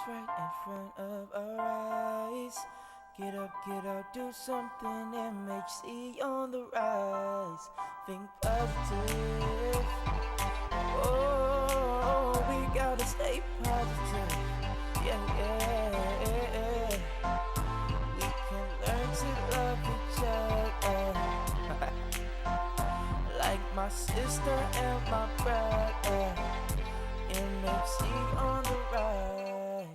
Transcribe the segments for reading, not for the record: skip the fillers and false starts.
right in front of our eyes. Get up, do something. MHC on the rise. Think positive. Oh, we gotta stay positive. Yeah. We can learn to love each other. Like my sister and my brother. MHC on the rise.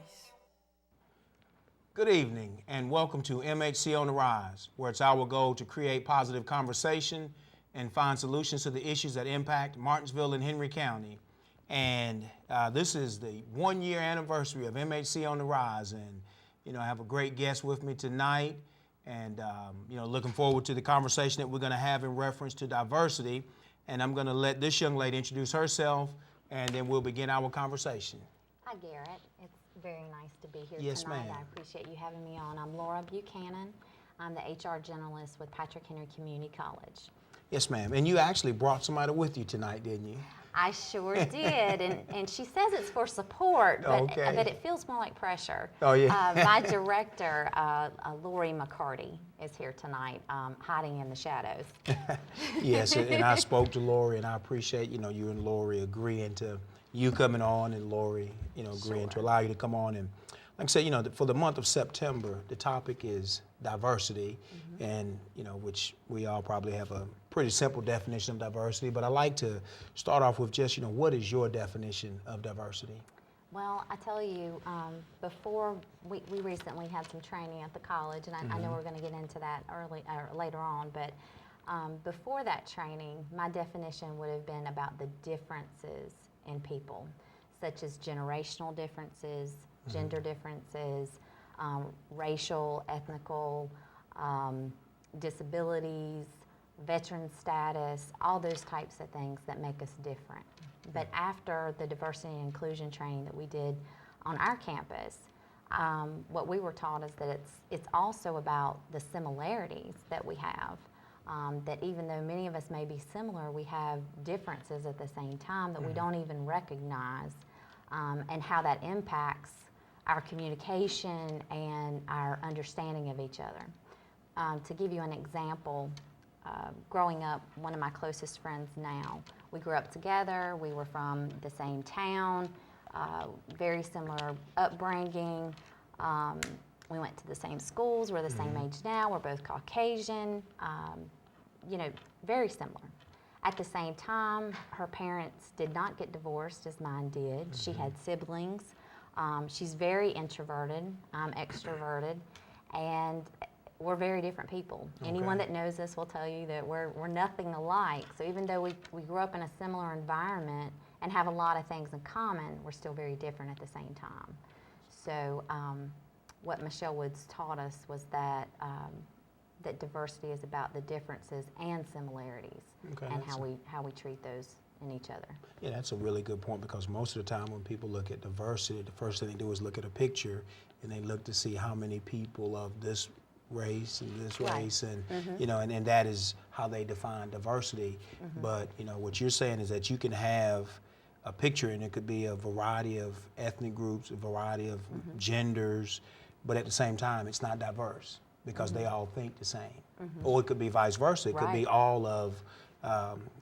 Good evening and welcome to MHC on the Rise, where it's our goal to create positive conversation and find solutions to the issues that impact Martinsville and Henry County. And this is the 1-year anniversary of MHC on the Rise. And, I have a great guest with me tonight. And, looking forward to the conversation that we're going to have in reference to diversity. And I'm going to let this young lady introduce herself, and then we'll begin our conversation. Hi, Garrett. It's very nice to be here Yes, tonight. ma'am. I appreciate you having me on. I'm Laura Buchanan. I'm the HR generalist with Patrick Henry Community College. Yes, ma'am. And you actually brought somebody with you tonight, didn't you? I sure did, and she says it's for support, but, Okay. but it feels more like pressure. Oh, yeah. My director, Lori McCarty, is here tonight, hiding in the shadows. Yes, and I spoke to Lori, and I appreciate, you and Lori agreeing to you coming on, and Lori, agreeing to allow you to come on. And like I said, for the month of September, the topic is diversity, and, which we all probably have a pretty simple definition of diversity, but I like to start off with just, what is your definition of diversity? Well, I tell you, before we recently had some training at the college, and I know we're going to get into that later on, but before that training, my definition would have been about the differences in people, such as generational differences, gender differences, racial, ethnical, disabilities, veteran status, all those types of things that make us different. But after the diversity and inclusion training that we did on our campus, what we were taught is that it's also about the similarities that we have. That even though many of us may be similar, we have differences at the same time that we don't even recognize, and how that impacts our communication and our understanding of each other. To give you an example, growing up, one of my closest friends now, we grew up together, we were from the same town, very similar upbringing, we went to the same schools, we're the same age now, we're both Caucasian, very similar. At the same time, her parents did not get divorced as mine did. She had siblings. She's very introverted, I'm extroverted, and we're very different people. Okay. Anyone that knows us will tell you that we're nothing alike. So even though we grew up in a similar environment and have a lot of things in common, we're still very different at the same time. So what Michelle Woods taught us was that that diversity is about the differences and similarities, and how we treat those in each other. Yeah, that's a really good point, because most of the time when people look at diversity, the first thing they do is look at a picture and they look to see how many people of this race and this race, and and that is how they define diversity. But what you're saying is that you can have a picture and it could be a variety of ethnic groups, a variety of genders, but at the same time it's not diverse because they all think the same. Or it could be vice versa. It could be all of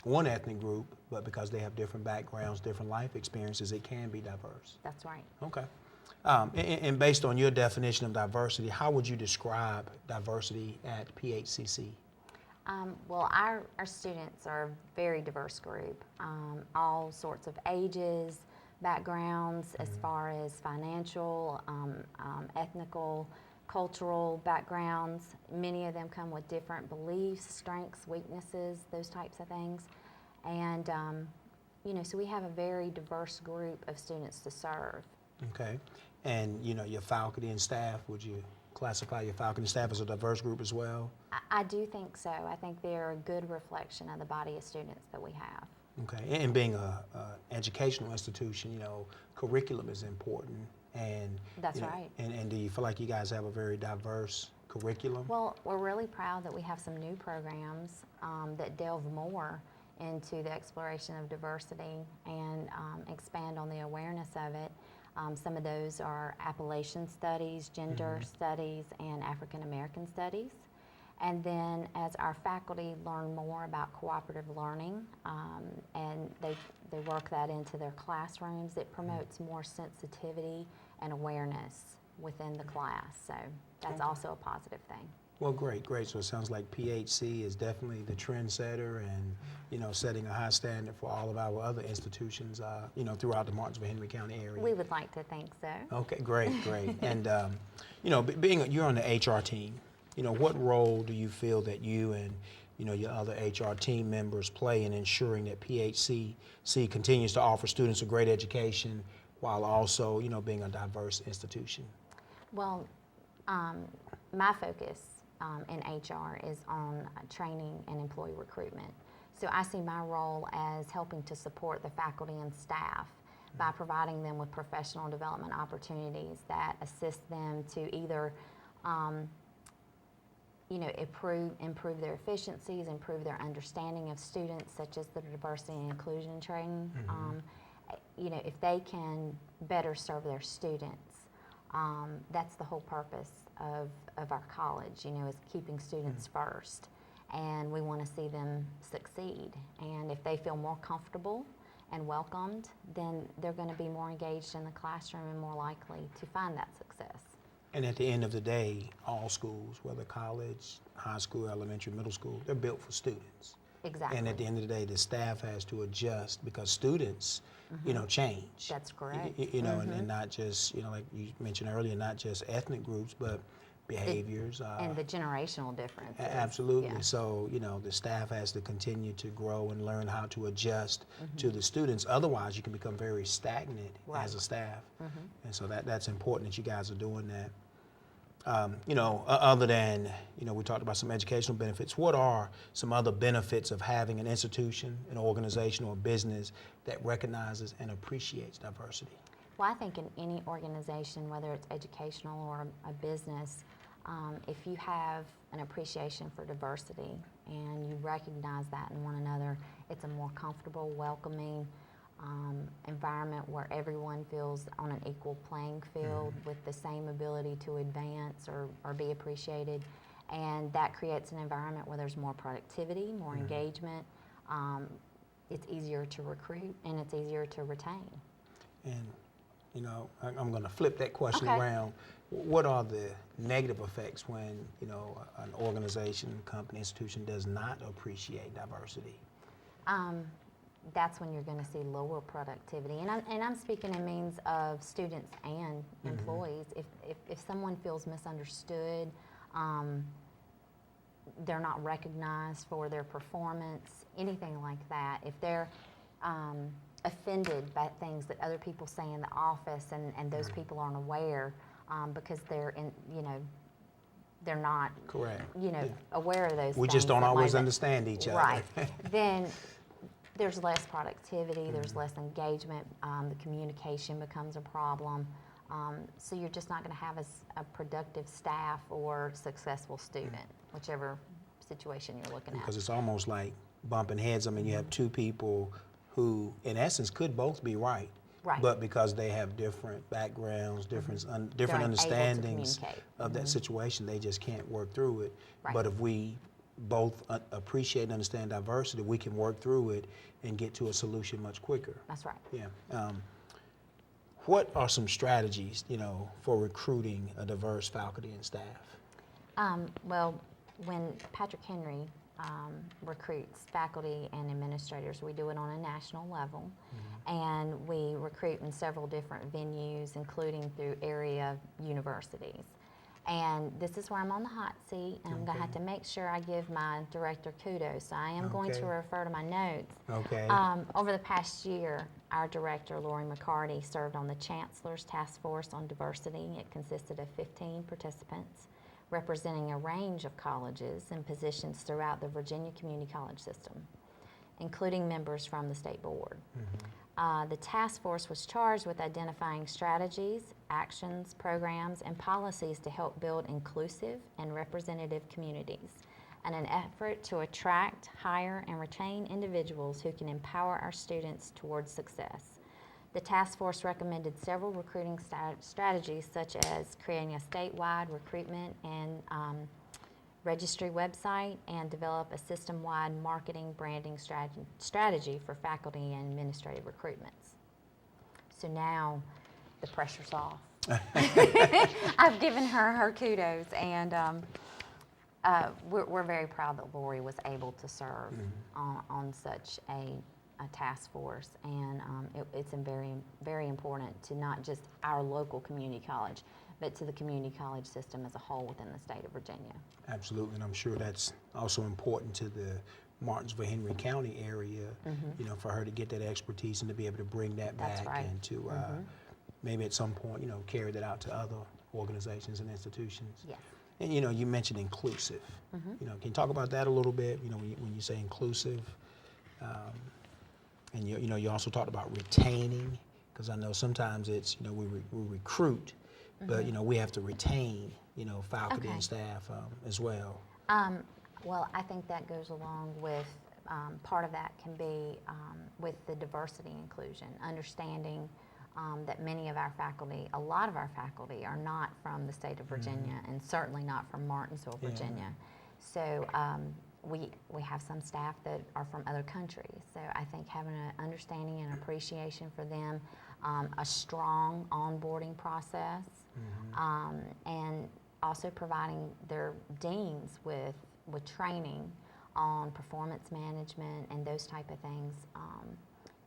one ethnic group, but because they have different backgrounds, different life experiences, it can be diverse. That's right. Okay. And based on your definition of diversity, how would you describe diversity at PHCC? Well, our students are a very diverse group, all sorts of ages, backgrounds, as far as financial, ethnical, cultural backgrounds. Many of them come with different beliefs, strengths, weaknesses, those types of things. And, so we have a very diverse group of students to serve. Okay. And, your faculty and staff, would you classify your faculty and staff as a diverse group as well? I do think so. I think they're a good reflection of the body of students that we have. Okay. And being an educational institution, curriculum is important. And that's right. And do you feel like you guys have a very diverse curriculum? Well, we're really proud that we have some new programs that delve more into the exploration of diversity and expand on the awareness of it. Some of those are Appalachian studies, gender studies, and African American studies. And then as our faculty learn more about cooperative learning and they work that into their classrooms, it promotes more sensitivity and awareness within the class. So that's also a positive thing. Well, great. So it sounds like PHC is definitely the trendsetter and, setting a high standard for all of our other institutions, throughout the Martinsville, Henry County area. We would like to think so. Okay, great. And, you're on the HR team, what role do you feel that you and, your other HR team members play in ensuring that PHCC continues to offer students a great education while also, being a diverse institution? Well, my focus in HR is on training and employee recruitment. So I see my role as helping to support the faculty and staff by providing them with professional development opportunities that assist them to either improve their efficiencies, improve their understanding of students, such as the diversity and inclusion training. If they can better serve their students, that's the whole purpose of our college, is keeping students first. And we want to see them succeed. And if they feel more comfortable and welcomed, then they're going to be more engaged in the classroom and more likely to find that success. And at the end of the day, all schools, whether college, high school, elementary, middle school, they're built for students. Exactly. And at the end of the day, the staff has to adjust because students, change. That's correct. And not just, like you mentioned earlier, not just ethnic groups, but behaviors. And the generational differences. Absolutely. Yeah. So, the staff has to continue to grow and learn how to adjust to the students. Otherwise, you can become very stagnant as a staff. And so that's important that you guys are doing that. Other than, we talked about some educational benefits, what are some other benefits of having an institution, an organization, or a business that recognizes and appreciates diversity? Well, I think in any organization, whether it's educational or a business, if you have an appreciation for diversity and you recognize that in one another, it's a more comfortable, welcoming environment where everyone feels on an equal playing field with the same ability to advance or be appreciated. And that creates an environment where there's more productivity, more engagement. It's easier to recruit and it's easier to retain. And I'm going to flip that question around. What are the negative effects when, an organization, company, institution does not appreciate diversity? That's when you're going to see lower productivity. And I'm speaking in means of students and employees. If someone feels misunderstood, they're not recognized for their performance, anything like that, if they're offended by things that other people say in the office and those people aren't aware because they're they're not aware of those things. We just don't always understand each other. Right. Then there's less productivity, there's less engagement, the communication becomes a problem. So you're just not going to have a productive staff or successful student, whichever situation you're looking at. Because it's almost like bumping heads. I mean, you have two people who, in essence, could both be right. Right. But because they have different backgrounds, different understandings of that situation, they just can't work through it. Right. But if we both appreciate and understand diversity, we can work through it and get to a solution much quicker. That's right. Yeah. What are some strategies, for recruiting a diverse faculty and staff? Well, when Patrick Henry recruits faculty and administrators, we do it on a national level, and we recruit in several different venues, including through area universities. And this is where I'm on the hot seat, and I'm going to have to make sure I give my director kudos. So I am going to refer to my notes. Okay. Over the past year, our director, Lori McCarty, served on the Chancellor's Task Force on Diversity. It consisted of 15 participants representing a range of colleges and positions throughout the Virginia Community College system, including members from the state board. The task force was charged with identifying strategies, actions, programs, and policies to help build inclusive and representative communities in an effort to attract, hire, and retain individuals who can empower our students towards success. The task force recommended several recruiting strategies, such as creating a statewide recruitment and registry website, and develop a system-wide marketing branding strategy for faculty and administrative recruitments. So now the pressure's off. I've given her kudos, and we're very proud that Lori was able to serve on such a task force, and it's very, very important to not just our local community college, but to the community college system as a whole within the state of Virginia. Absolutely, and I'm sure that's also important to the Martinsville-Henry County area, you know, for her to get that expertise and to be able to bring that back and to maybe at some point, you know, carry that out to other organizations and institutions. Yes. And, you know, you mentioned inclusive. You know, can you talk about that a little bit, you know, when you say inclusive? And, you know, you also talked about retaining, because I know sometimes it's, you know, we recruit, but, you know, we have to retain, you know, faculty and staff as well. Well, I think that goes along with, part of that can be with the diversity inclusion, understanding that many of our faculty, a lot of our faculty are not from the state of Virginia, and certainly not from Martinsville, Virginia. So we have some staff that are from other countries. So I think having an understanding and appreciation for them, a strong onboarding process, and also providing their deans with training on performance management and those type of things,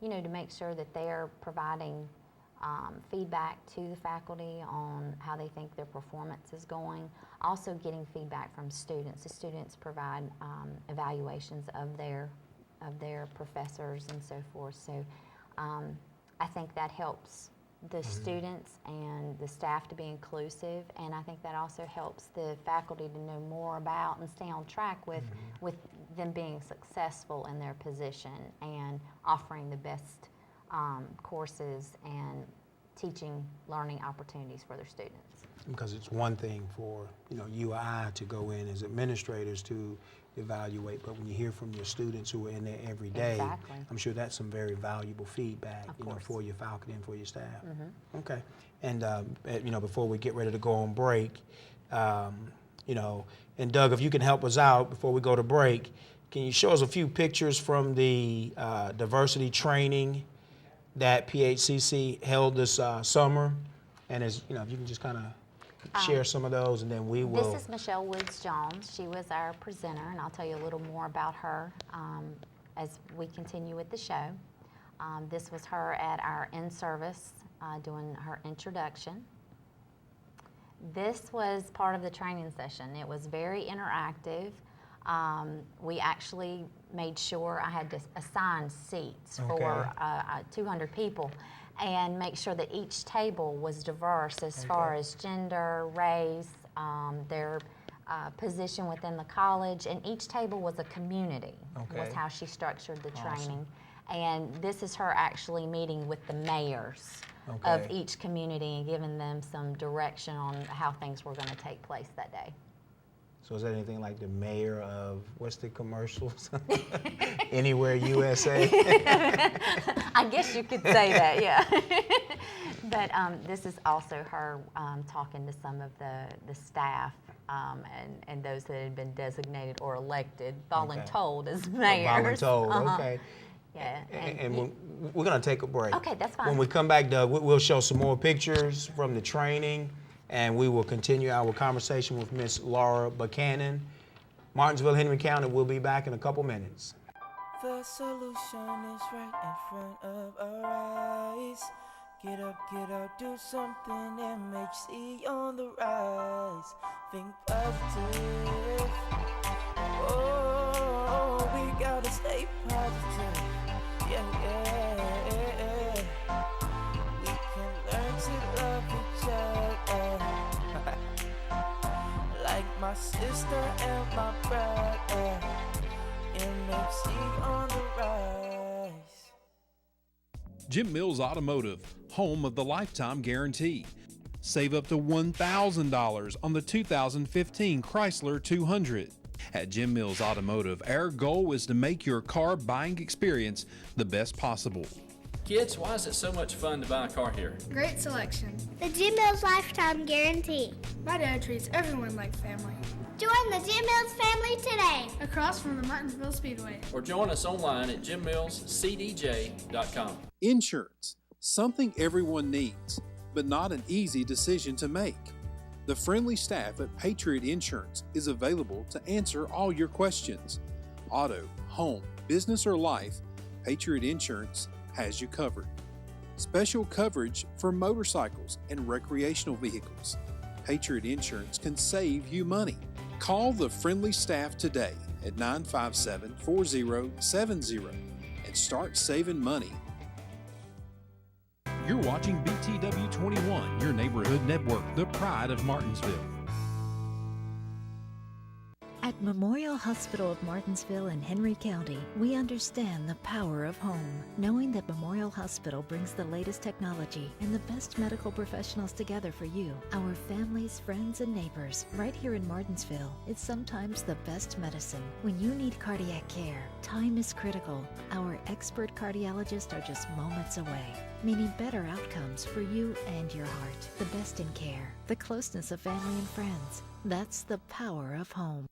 you know, to make sure that they're providing feedback to the faculty on how they think their performance is going. Also getting feedback from students. The students provide evaluations of their professors and so forth. So I think that helps the students and the staff to be inclusive, and I think that also helps the faculty to know more about and stay on track with them being successful in their position and offering the best courses and teaching learning opportunities for their students. Because it's one thing for, you know, you or I to go in as administrators to evaluate, but when you hear from your students who are in there every day, I'm sure that's some very valuable feedback, you know, for your faculty and for your staff. Okay, and you know, before we get ready to go on break, you know, and Doug, if you can help us out before we go to break, can you show us a few pictures from the diversity training that PHCC held this summer? And as you know, if you can just kind of share some of those, and then we will. This is Michelle Woods-Jones. She was our presenter, and I'll tell you a little more about her as we continue with the show. This was her at our in-service doing her introduction. This was part of the training session. It was very interactive. We actually made sure I had to assign seats for 200 people and make sure that each table was diverse as far as gender, race, their position within the college, and each table was a community, was how she structured the training. And this is her actually meeting with the mayors of each community and giving them some direction on how things were going to take place that day. So is that anything like the mayor of, what's the commercials? Anywhere USA? I guess you could say that, yeah. But this is also her talking to some of the staff and those that had been designated or elected, voluntold as mayors. Voluntold, okay. Yeah. And we're going to take a break. Okay, that's fine. When we come back, Doug, we'll show some more pictures from the training, and we will continue our conversation with Miss Laura Buchanan. Martinsville, Henry County, we'll be back in a couple minutes. The solution is right in front of our eyes. Get up, do something. MHC on the rise. Think positive. Oh, we gotta stay positive. Yeah. We can learn to love each other. Like my sister and my brother. MHC on the rise. Jim Mills Automotive, home of the lifetime guarantee. Save up to $1,000 on the 2015 Chrysler 200. At Jim Mills Automotive, our goal is to make your car buying experience the best possible. Kids, why is it so much fun to buy a car here? Great selection. The Jim Mills Lifetime Guarantee. My dad treats everyone like family. Join the Jim Mills family today. Across from the Martinsville Speedway. Or join us online at jimmillscdj.com. Insurance, something everyone needs, but not an easy decision to make. The friendly staff at Patriot Insurance is available to answer all your questions. Auto, home, business, or life, Patriot Insurance has you covered. Special coverage for motorcycles and recreational vehicles. Patriot Insurance can save you money. Call the friendly staff today at 957-4070 and start saving money. You're watching BTW 21, your neighborhood network, the pride of Martinsville. At Memorial Hospital of Martinsville in Henry County, we understand the power of home, knowing that Memorial Hospital brings the latest technology and the best medical professionals together for you, our families, friends, and neighbors. Right here in Martinsville, it's sometimes the best medicine. When you need cardiac care, time is critical. Our expert cardiologists are just moments away, meaning better outcomes for you and your heart. The best in care, the closeness of family and friends. That's the power of home.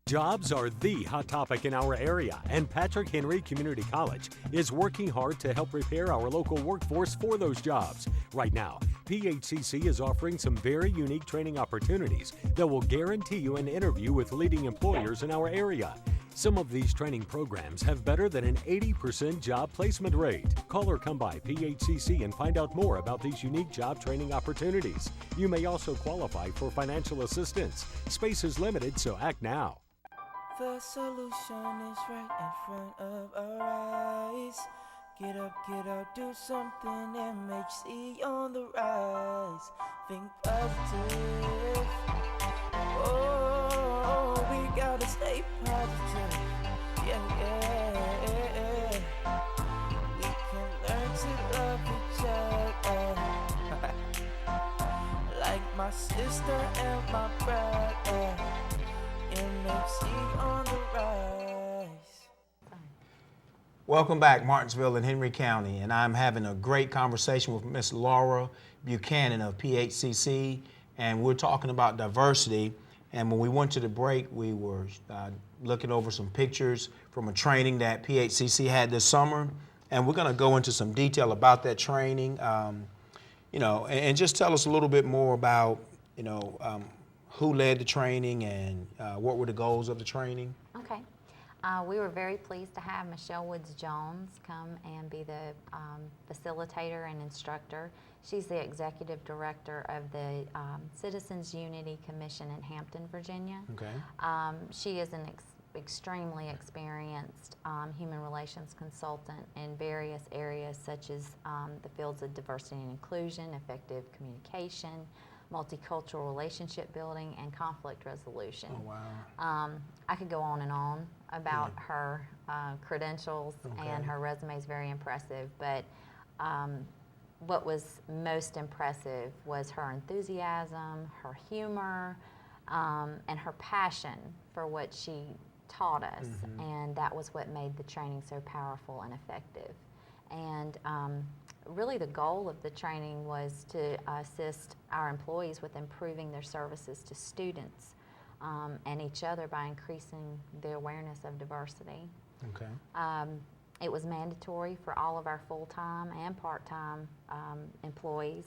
Jobs are the hot topic in our area, and Patrick Henry Community College is working hard to help prepare our local workforce for those jobs. Right now, PHCC is offering some very unique training opportunities that will guarantee you an interview with leading employers in our area. Some of these training programs have better than an 80% job placement rate. Call or come by PHCC and find out more about these unique job training opportunities. You may also qualify for financial assistance. Space is limited, so act now. The solution is right in front of our eyes. Get up, do something. MHC on the rise. Think positive. Oh, we gotta stay positive. Yeah. We can learn to love each other. Like my sister and my brother. MHC on the rise. Welcome back, Martinsville and Henry County, and I'm having a great conversation with Miss Laura Buchanan of PHCC, and we're talking about diversity. And when we went to the break, we were looking over some pictures from a training that PHCC had this summer, and we're going to go into some detail about that training, and just tell us a little bit more about, who led the training and what were the goals of the training? Okay. We were very pleased to have Michelle Woods-Jones come and be the facilitator and instructor. She's the executive director of the Citizens Unity Commission in Hampton, Virginia. Okay. She is an extremely experienced human relations consultant in various areas such as the fields of diversity and inclusion, effective communication, multicultural relationship building, and conflict resolution. Oh, wow. I could go on and on about her credentials, and her resume is very impressive, but what was most impressive was her enthusiasm, her humor, and her passion for what she taught us, and that was what made the training so powerful and effective. And really the goal of the training was to assist our employees with improving their services to students and each other by increasing the awareness of diversity. Okay. It was mandatory for all of our full-time and part-time employees.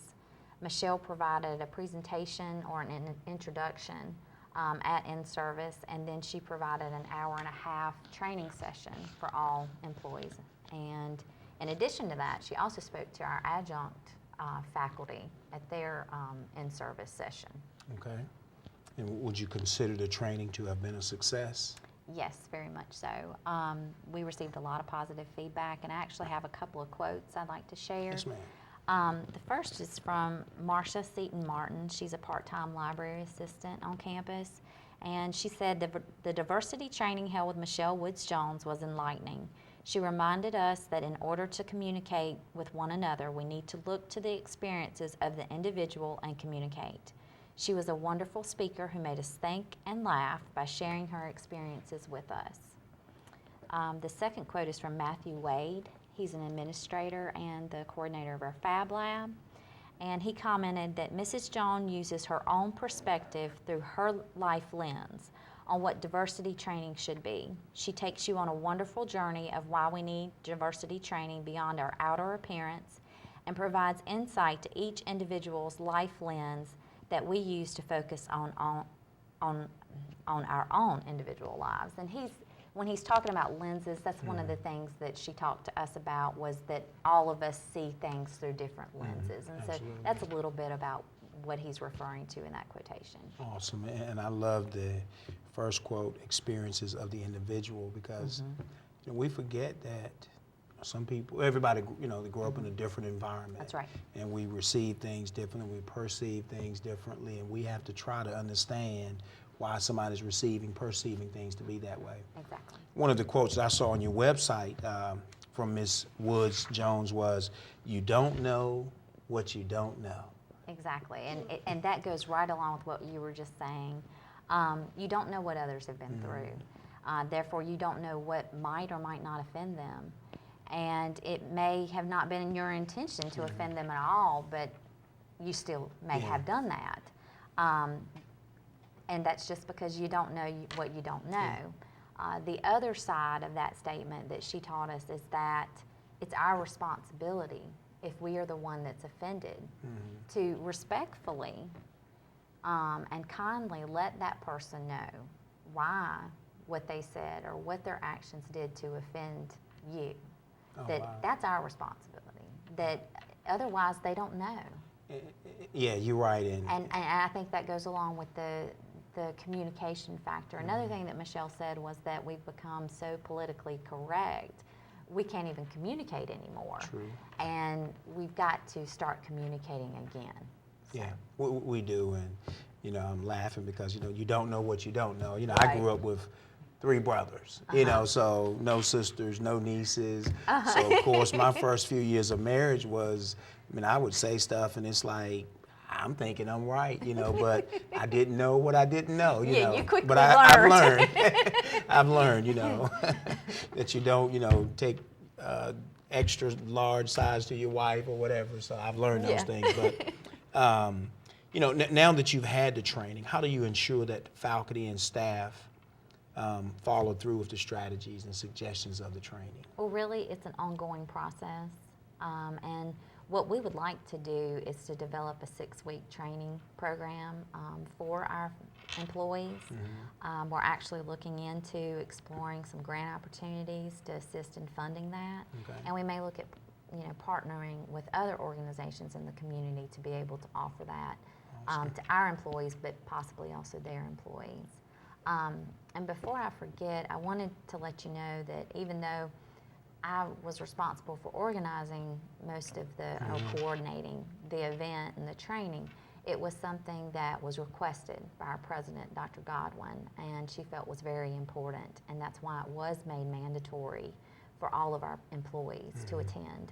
Michelle provided a presentation or an introduction at in-service, and then she provided an hour-and-a-half training session for all employees. And in addition to that, she also spoke to our adjunct faculty at their in-service session. Okay. And would you consider the training to have been a success? Yes, very much so. We received a lot of positive feedback, and I actually have a couple of quotes I'd like to share. Yes, ma'am. The first is from Marcia Seaton Martin. She's a part-time library assistant on campus, and she said the diversity training held with Michelle Woods Jones was enlightening. She reminded us that in order to communicate with one another, we need to look to the experiences of the individual and communicate. She was a wonderful speaker who made us think and laugh by sharing her experiences with us. The second quote is from Matthew Wade. He's an administrator and the coordinator of our Fab Lab. And he commented that Mrs. Jones uses her own perspective through her life lens on what diversity training should be. She takes you on a wonderful journey of why we need diversity training beyond our outer appearance and provides insight to each individual's life lens that we use to focus on our own individual lives. And when he's talking about lenses, that's one of the things that she talked to us about, was that all of us see things through different lenses. And so that's a little bit about what he's referring to in that quotation. Awesome. And I love the first quote, experiences of the individual, because you know, we forget that some people, everybody, you know, they grow up in a different environment. That's right. And we receive things differently, we perceive things differently, and we have to try to understand why somebody's perceiving things to be that way. Exactly. One of the quotes I saw on your website from Ms. Woods Jones was, "You don't know what you don't know." Exactly, and that goes right along with what you were just saying. You don't know what others have been through. Therefore, you don't know what might or might not offend them. And it may have not been your intention to offend them at all, but you still may have done that. And that's just because you don't know what you don't know. The other side of that statement that she taught us is that it's our responsibility, if we are the one that's offended, to respectfully and kindly let that person know why what they said or what their actions did to offend you. That's our responsibility. That otherwise they don't know. Yeah, you're right. And I think that goes along with the communication factor. Another thing that Michelle said was that we've become so politically correct, we can't even communicate anymore. True. And we've got to start communicating again. So. Yeah, we do. And, you know, I'm laughing because, you know, you don't know what you don't know. You know, Right. I grew up with 3 brothers, you know, so no sisters, no nieces. So, of course, my first few years of marriage was, I mean, I would say stuff and it's like, I'm thinking I'm right, you know, but I didn't know what I didn't know, you know. You quickly but learned. I've learned, I've learned, you know, that you don't, you know, take extra large size to your wife or whatever. So I've learned those things. But, you know, now that you've had the training, how do you ensure that faculty and staff follow through with the strategies and suggestions of the training? Well, really, it's an ongoing process. And what we would like to do is to develop a 6-week training program for our employees. We're actually looking into exploring some grant opportunities to assist in funding that. And we may look at, you know, partnering with other organizations in the community to be able to offer that to our employees, but possibly also their employees. And before I forget, I wanted to let you know that even though I was responsible for organizing most of the, or coordinating the event and the training, it was something that was requested by our president, Dr. Godwin, and she felt was very important, and that's why it was made mandatory for all of our employees to attend.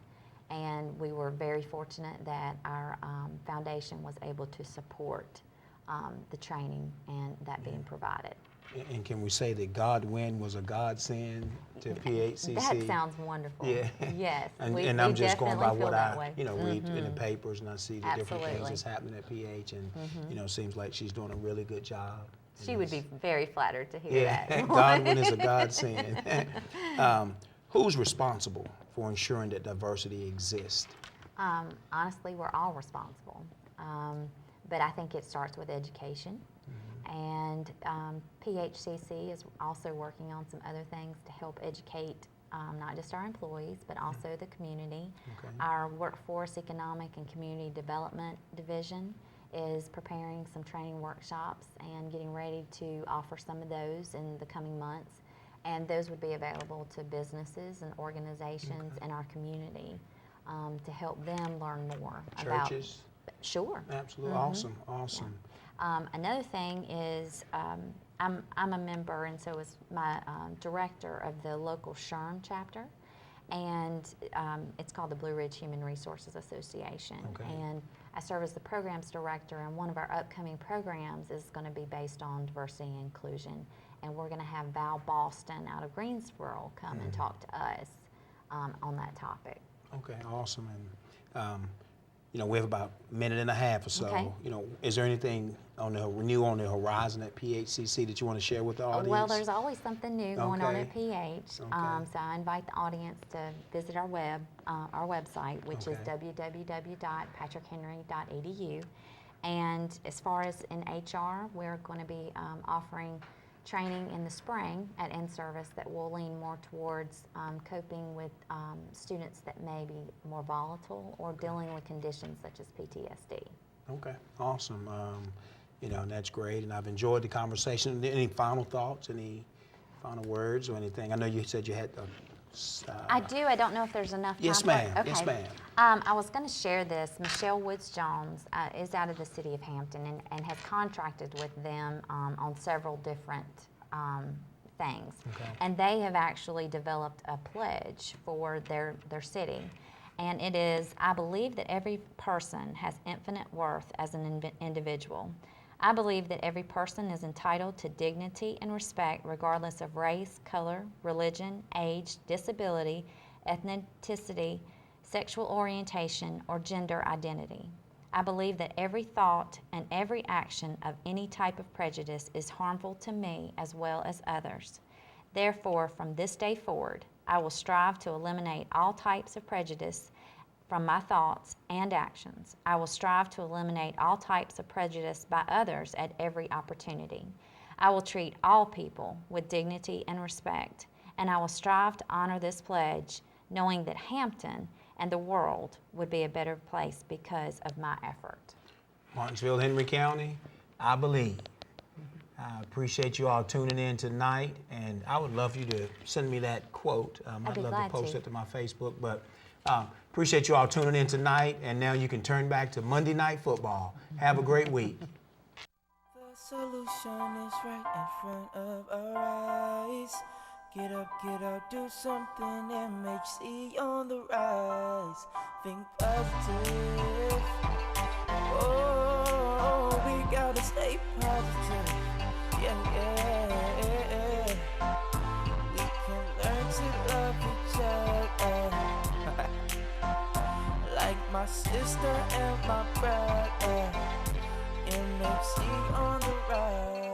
And we were very fortunate that our foundation was able to support the training and that being provided. And can we say that Godwin was a godsend to PHCC? That sounds wonderful. Yeah. Yes. And I'm just going by what I, you know, read in the Mm-hmm. papers, and I see the different things that's happening at PH, and you know, it seems like she's doing a really good job. She would be very flattered to hear that. Godwin is a godsend. Who's responsible for ensuring that diversity exists? Honestly, we're all responsible. But I think it starts with education. And PHCC is also working on some other things to help educate not just our employees, but also the community. Okay. Our Workforce Economic and Community Development Division is preparing some training workshops and getting ready to offer some of those in the coming months. And those would be available to businesses and organizations in our community to help them learn more about. Churches? Sure. Absolutely. Awesome. Awesome. Yeah. Another thing is I'm a member, and so is my director of the local SHRM chapter, and it's called the Blue Ridge Human Resources Association. Okay. And I serve as the programs director, and one of our upcoming programs is going to be based on diversity and inclusion, and we're going to have Val Boston out of Greensboro come and talk to us on that topic. Okay, awesome. And you know, we have about a minute and a half or so. Okay. You know, is there anything on the new on the horizon at PHCC that you want to share with the audience? Well, there's always something new going on at Okay. PH. So I invite the audience to visit our website, which is www.patrickhenry.edu. And as far as in HR, we're going to be offering training in the spring at in-service that will lean more towards coping with students that may be more volatile or dealing with conditions such as PTSD. Okay, awesome. You know, and that's great, and I've enjoyed the conversation. Any final thoughts, any final words or anything? I know you said you had the... I do. I don't know if there's enough time. Yes, ma'am. Okay. Yes, ma'am. I was going to share this. Michelle Woods-Jones is out of the city of Hampton and has contracted with them on several different things. Okay. And they have actually developed a pledge for their city. And it is, I believe that every person has infinite worth as an individual. I believe that every person is entitled to dignity and respect regardless of race, color, religion, age, disability, ethnicity, sexual orientation, or gender identity. I believe that every thought and every action of any type of prejudice is harmful to me as well as others. Therefore, from this day forward, I will strive to eliminate all types of prejudice from my thoughts and actions. I will strive to eliminate all types of prejudice by others at every opportunity. I will treat all people with dignity and respect, and I will strive to honor this pledge, knowing that Hampton and the world would be a better place because of my effort. Martinsville, Henry County, I believe. I appreciate you all tuning in tonight, and I would love you to send me that quote. I'd be love glad to post to. it to my Facebook, but appreciate you all tuning in tonight, and now you can turn back to Monday Night Football. Have a great week. The solution is right in front of our eyes. Get up, do something. MHC on the rise. Think positive. Oh, we gotta stay positive. Yeah. We can learn to love each other. Like my sister and my brother. MHC on the rise.